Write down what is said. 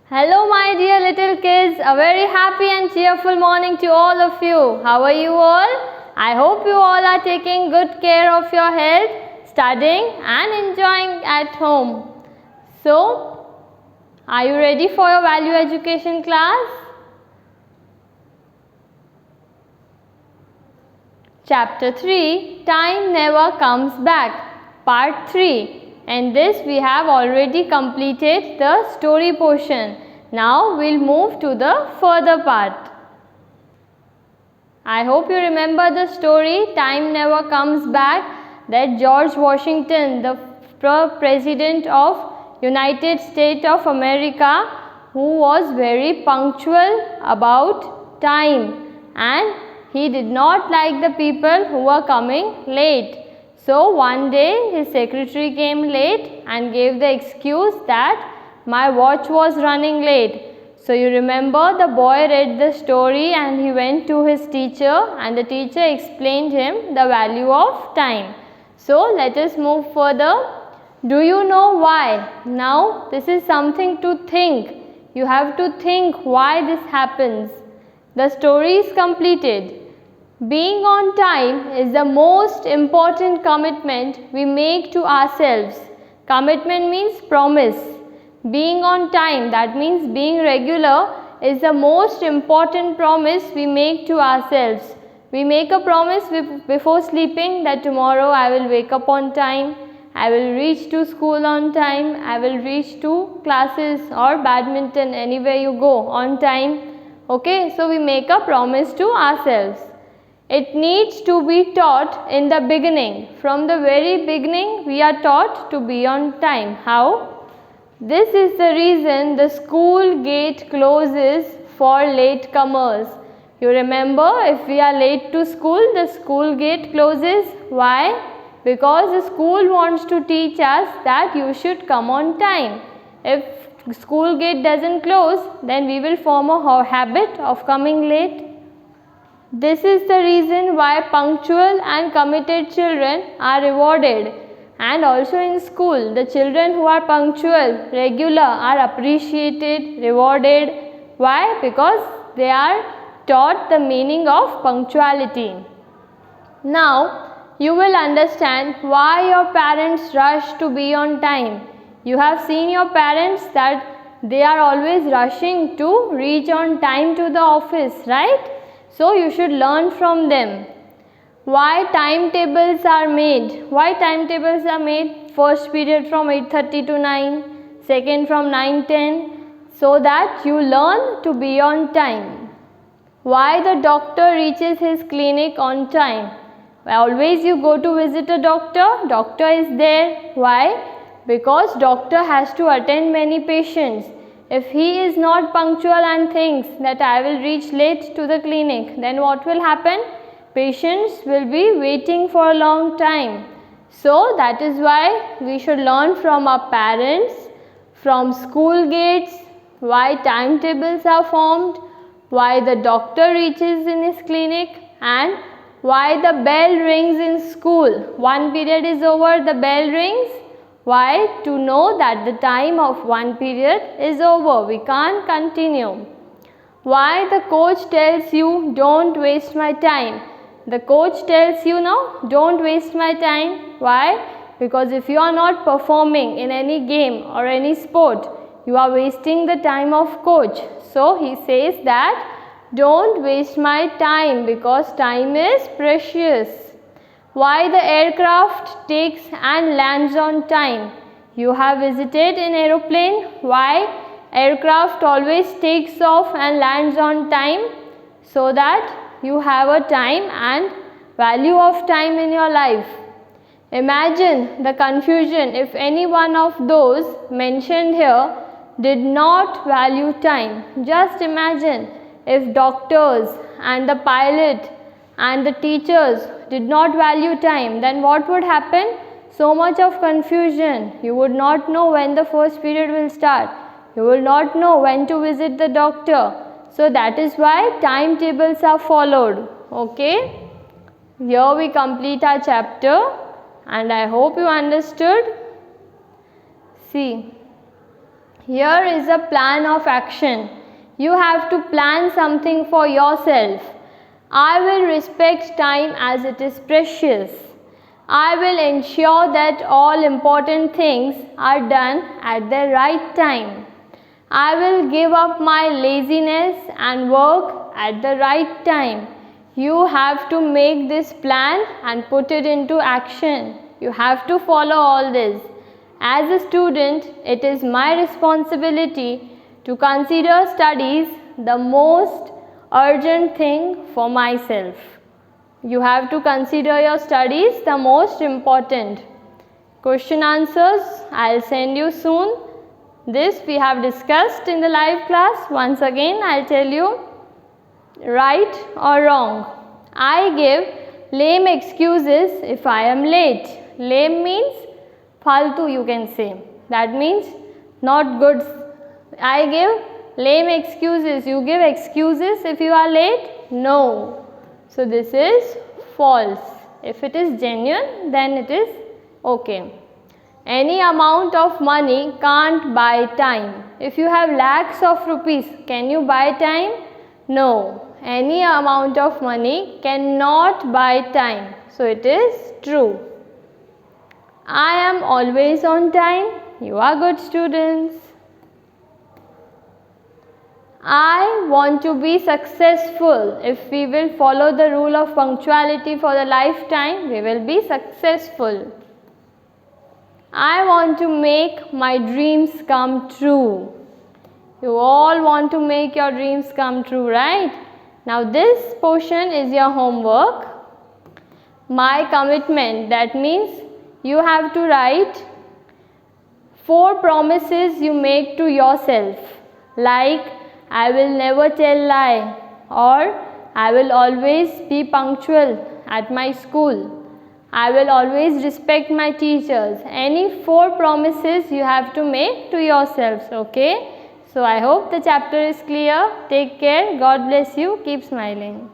Hello my dear little kids, a very happy and cheerful morning to all of you. How are you all? I hope you all are taking good care of your health, studying and enjoying at home. So, are you ready for your value education class? Chapter 3, Time Never Comes Back, Part 3. In this we have already completed the story portion. Now we'll move to the further part. I hope you remember the story Time Never Comes Back, that George Washington, the President of United States of America, who was very punctual about time, and he did not like the people who were coming late. So one day his secretary came late and gave the excuse that my watch was running late. So you remember the boy read the story and he went to his teacher and the teacher explained him the value of time. So let us move further. Do you know why? Now this is something to think. You have to think why this happens. The story is completed. Being on time is the most important commitment we make to ourselves. Commitment means promise. Being on time, that means being regular, is the most important promise we make to ourselves. We make a promise before sleeping that tomorrow I will wake up on time, I will reach to school on time, I will reach to classes or badminton, anywhere you go, on time. Okay, so we make a promise to ourselves. It needs to be taught in the beginning. From the very beginning, we are taught to be on time. How? This is the reason the school gate closes for latecomers. You remember, if we are late to school, the school gate closes. Why? Because the school wants to teach us that you should come on time. If school gate doesn't close, then we will form a habit of coming late. This is the reason why punctual and committed children are rewarded. And also in school, the children who are punctual, regular, are appreciated, rewarded. Why? Because they are taught the meaning of punctuality. Now, you will understand why your parents rush to be on time. You have seen your parents that they are always rushing to reach on time to the office, right? So you should learn from them. Why timetables are made? Why timetables are made? First period from 8:30 to 9, second from 9:10, so that you learn to be on time. Why the doctor reaches his clinic on time? Always you go to visit a doctor, doctor is there. Why? Because doctor has to attend many patients. If he is not punctual and thinks that I will reach late to the clinic, then what will happen? Patients will be waiting for a long time. So that is why we should learn from our parents, from school gates, why timetables are formed, why the doctor reaches in his clinic, and why the bell rings in school. One period is over, the bell rings. Why? To know that the time of one period is over. We can't continue. Why the coach tells you, don't waste my time. The coach tells you, no, don't waste my time. Why? Because if you are not performing in any game or any sport, you are wasting the time of coach. So he says that don't waste my time because time is precious. Why the aircraft takes and lands on time? You have visited an aeroplane. Why? Aircraft always takes off and lands on time, so that you have a time and value of time in your life. Imagine the confusion if any one of those mentioned here did not value time. Just imagine if doctors and the pilot and the teachers did not value time, then what would happen? So much of confusion. You would not know when the first period will start. You will not know when to visit the doctor. So that is why timetables are followed. Okay. Here we complete our chapter and I hope you understood. See, Here is a plan of action. You have to plan something for yourself. I will respect time as it is precious. I will ensure that all important things are done at the right time. I will give up my laziness and work at the right time. You have to make this plan and put it into action. You have to follow all this. As a student, it is my responsibility to consider studies the most urgent thing for myself. You have to consider your studies the most important. Question answers I'll send you soon. This we have discussed in the live class. Once again I'll tell you, right or wrong. I give lame excuses if I am late. Lame means faltu, you can say. That means not good. I give lame excuses. You give excuses if you are late? No. So this is false. If it is genuine, then it is okay. Any amount of money can't buy time. If you have lakhs of rupees, can you buy time? No. Any amount of money cannot buy time. So it is true. I am always on time. You are good students. I want to be successful. If we will follow the rule of punctuality for the lifetime, we will be successful. I want to make my dreams come true. You all want to make your dreams come true, right? Now this portion is your homework. My commitment, that means you have to write 4 promises you make to yourself, like I will never tell lie, or I will always be punctual at my school. I will always respect my teachers. Any 4 promises you have to make to yourselves, okay? So I hope the chapter is clear. Take care. God bless you. Keep smiling.